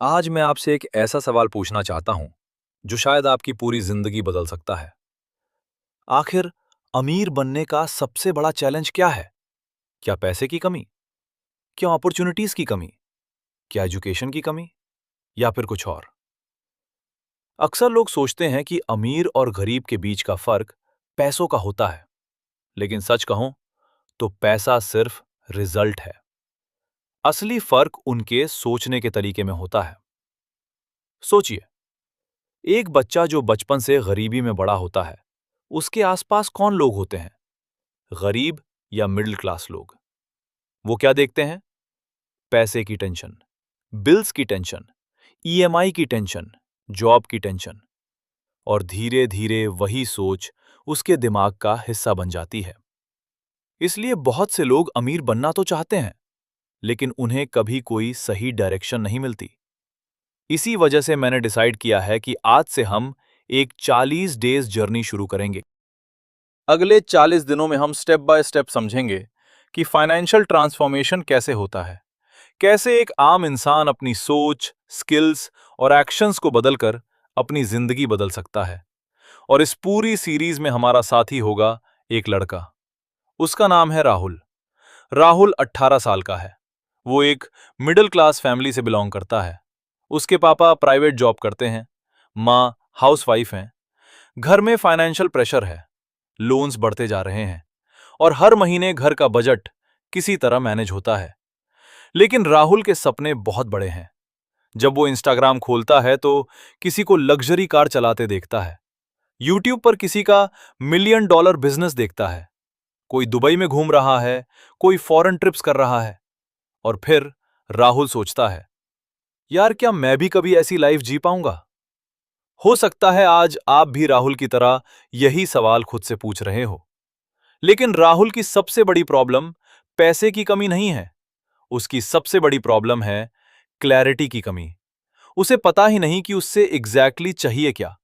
आज मैं आपसे एक ऐसा सवाल पूछना चाहता हूं जो शायद आपकी पूरी जिंदगी बदल सकता है। आखिर अमीर बनने का सबसे बड़ा चैलेंज क्या है? क्या पैसे की कमी? क्या अपॉर्चुनिटीज की कमी? क्या एजुकेशन की कमी? या फिर कुछ और? अक्सर लोग सोचते हैं कि अमीर और गरीब के बीच का फर्क पैसों का होता है, लेकिन सच कहूं तो पैसा सिर्फ रिजल्ट है। असली फर्क उनके सोचने के तरीके में होता है। सोचिए, एक बच्चा जो बचपन से गरीबी में बड़ा होता है, उसके आसपास कौन लोग होते हैं? गरीब या मिडिल क्लास लोग? वो क्या देखते हैं? पैसे की टेंशन, बिल्स की टेंशन, ईएमआई की टेंशन, जॉब की टेंशन। और धीरे धीरे वही सोच उसके दिमाग का हिस्सा बन जाती है। इसलिए बहुत से लोग अमीर बनना तो चाहते हैं, लेकिन उन्हें कभी कोई सही डायरेक्शन नहीं मिलती। इसी वजह से मैंने डिसाइड किया है कि आज से हम एक 40 डेज जर्नी शुरू करेंगे। अगले 40 दिनों में हम स्टेप बाय स्टेप समझेंगे कि फाइनेंशियल ट्रांसफॉर्मेशन कैसे होता है, कैसे एक आम इंसान अपनी सोच, स्किल्स और एक्शंस को बदलकर अपनी जिंदगी बदल सकता है। और इस पूरी सीरीज में हमारा साथी होगा एक लड़का। उसका नाम है राहुल। राहुल 18 साल का है। वो एक मिडिल क्लास फैमिली से बिलोंग करता है। उसके पापा प्राइवेट जॉब करते हैं, माँ हाउसवाइफ हैं। घर में फाइनेंशियल प्रेशर है, लोन्स बढ़ते जा रहे हैं और हर महीने घर का बजट किसी तरह मैनेज होता है। लेकिन राहुल के सपने बहुत बड़े हैं। जब वो इंस्टाग्राम खोलता है तो किसी को लग्जरी कार चलाते देखता है, यूट्यूब पर किसी का मिलियन डॉलर बिजनेस देखता है, कोई दुबई में घूम रहा है, कोई फॉरेन ट्रिप्स कर रहा है। और फिर राहुल सोचता है, यार क्या मैं भी कभी ऐसी लाइफ जी पाऊंगा? हो सकता है आज आप भी राहुल की तरह यही सवाल खुद से पूछ रहे हो। लेकिन राहुल की सबसे बड़ी प्रॉब्लम पैसे की कमी नहीं है। उसकी सबसे बड़ी प्रॉब्लम है क्लैरिटी की कमी। उसे पता ही नहीं कि उससे एग्जैक्टली चाहिए क्या।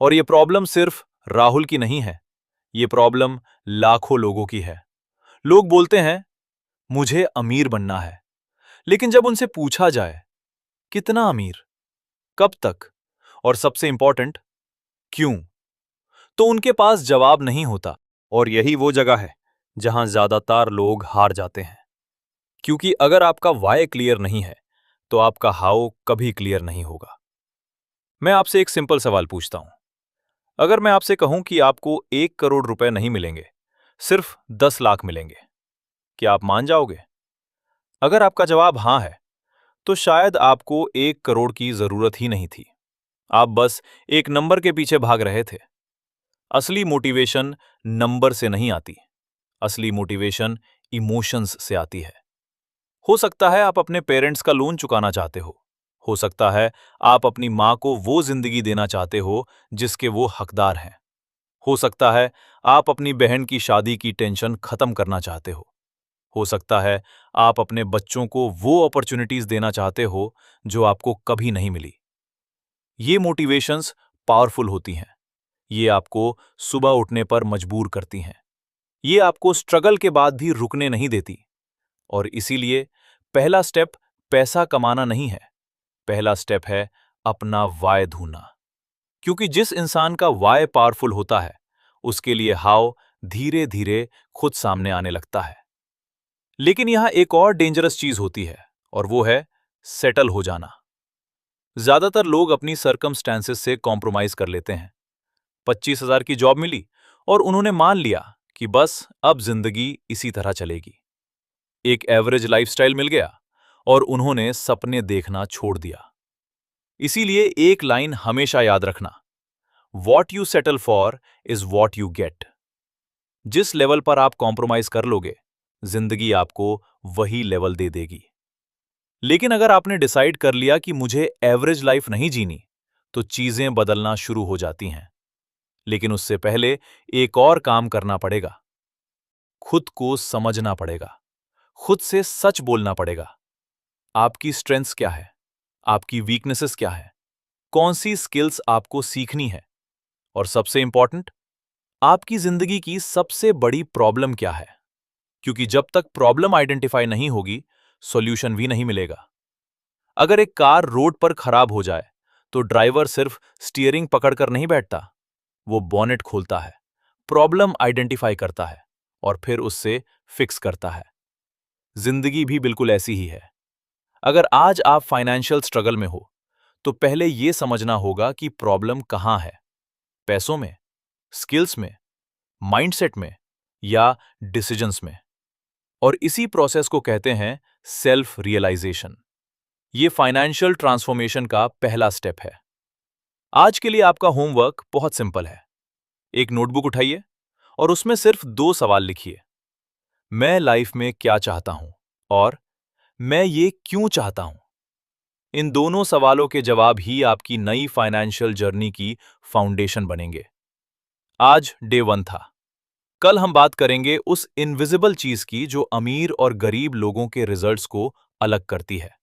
और यह प्रॉब्लम सिर्फ राहुल की नहीं है, यह प्रॉब्लम लाखों लोगों की है। लोग बोलते हैं, मुझे अमीर बनना है, लेकिन जब उनसे पूछा जाए कितना अमीर, कब तक और सबसे इंपॉर्टेंट क्यों, तो उनके पास जवाब नहीं होता। और यही वो जगह है जहां ज्यादातर लोग हार जाते हैं। क्योंकि अगर आपका वाई क्लियर नहीं है तो आपका हाउ कभी क्लियर नहीं होगा। मैं आपसे एक सिंपल सवाल पूछता हूं। अगर मैं आपसे कहूं कि आपको 1 करोड़ रुपए नहीं मिलेंगे, सिर्फ 10 लाख मिलेंगे, क्या आप मान जाओगे? अगर आपका जवाब हां है, तो शायद आपको 1 करोड़ की जरूरत ही नहीं थी। आप बस एक नंबर के पीछे भाग रहे थे। असली मोटिवेशन नंबर से नहीं आती। असली मोटिवेशन इमोशंस से आती है। हो सकता है आप अपने पेरेंट्स का लोन चुकाना चाहते हो सकता है आप अपनी मां को वो जिंदगी देना चाहते हो जिसके वो हकदार हैं। हो सकता है आप अपनी बहन की शादी की टेंशन खत्म करना चाहते हो सकता है आप अपने बच्चों को वो अपॉर्चुनिटीज देना चाहते हो जो आपको कभी नहीं मिली। ये मोटिवेशंस पावरफुल होती हैं। ये आपको सुबह उठने पर मजबूर करती हैं। ये आपको स्ट्रगल के बाद भी रुकने नहीं देती। और इसीलिए पहला स्टेप पैसा कमाना नहीं है, पहला स्टेप है अपना वाय ढूंढना। क्योंकि जिस इंसान का वाय पावरफुल होता है, उसके लिए हाउ धीरे धीरे खुद सामने आने लगता है। लेकिन यहां एक और डेंजरस चीज होती है, और वो है सेटल हो जाना। ज्यादातर लोग अपनी सर्कमस्टेंसेस से कॉम्प्रोमाइज कर लेते हैं। 25,000 की जॉब मिली और उन्होंने मान लिया कि बस अब जिंदगी इसी तरह चलेगी। एक एवरेज लाइफस्टाइल मिल गया और उन्होंने सपने देखना छोड़ दिया। इसीलिए एक लाइन हमेशा याद रखना, what you settle for is what you get. जिस लेवल पर आप कॉम्प्रोमाइज कर लोगे, जिंदगी आपको वही लेवल दे देगी। लेकिन अगर आपने डिसाइड कर लिया कि मुझे एवरेज लाइफ नहीं जीनी, तो चीजें बदलना शुरू हो जाती हैं। लेकिन उससे पहले एक और काम करना पड़ेगा। खुद को समझना पड़ेगा। खुद से सच बोलना पड़ेगा। आपकी स्ट्रेंथ्स क्या है, आपकी वीकनेसेस क्या है, कौन सी स्किल्स आपको सीखनी है, और सबसे इंपॉर्टेंट, आपकी जिंदगी की सबसे बड़ी प्रॉब्लम क्या है। क्योंकि जब तक प्रॉब्लम आइडेंटिफाई नहीं होगी, सॉल्यूशन भी नहीं मिलेगा। अगर एक कार रोड पर खराब हो जाए तो ड्राइवर सिर्फ स्टीयरिंग पकड़कर नहीं बैठता, वो बॉनेट खोलता है, प्रॉब्लम आइडेंटिफाई करता है और फिर उससे फिक्स करता है। जिंदगी भी बिल्कुल ऐसी ही है। अगर आज आप फाइनेंशियल स्ट्रगल में हो तो पहले यह समझना होगा कि प्रॉब्लम कहां है, पैसों में, स्किल्स में, माइंडसेट में या डिसीजंस में। और इसी प्रोसेस को कहते हैं सेल्फ रियलाइजेशन। ये फाइनेंशियल ट्रांसफॉर्मेशन का पहला स्टेप है। आज के लिए आपका होमवर्क बहुत सिंपल है। एक नोटबुक उठाइए और उसमें सिर्फ 2 सवाल लिखिए। मैं लाइफ में क्या चाहता हूं और मैं ये क्यों चाहता हूं। इन दोनों सवालों के जवाब ही आपकी नई फाइनेंशियल जर्नी की फाउंडेशन बनेंगे। आज डे 1 था। कल हम बात करेंगे उस इनविजिबल चीज की जो अमीर और गरीब लोगों के रिजल्ट्स को अलग करती है।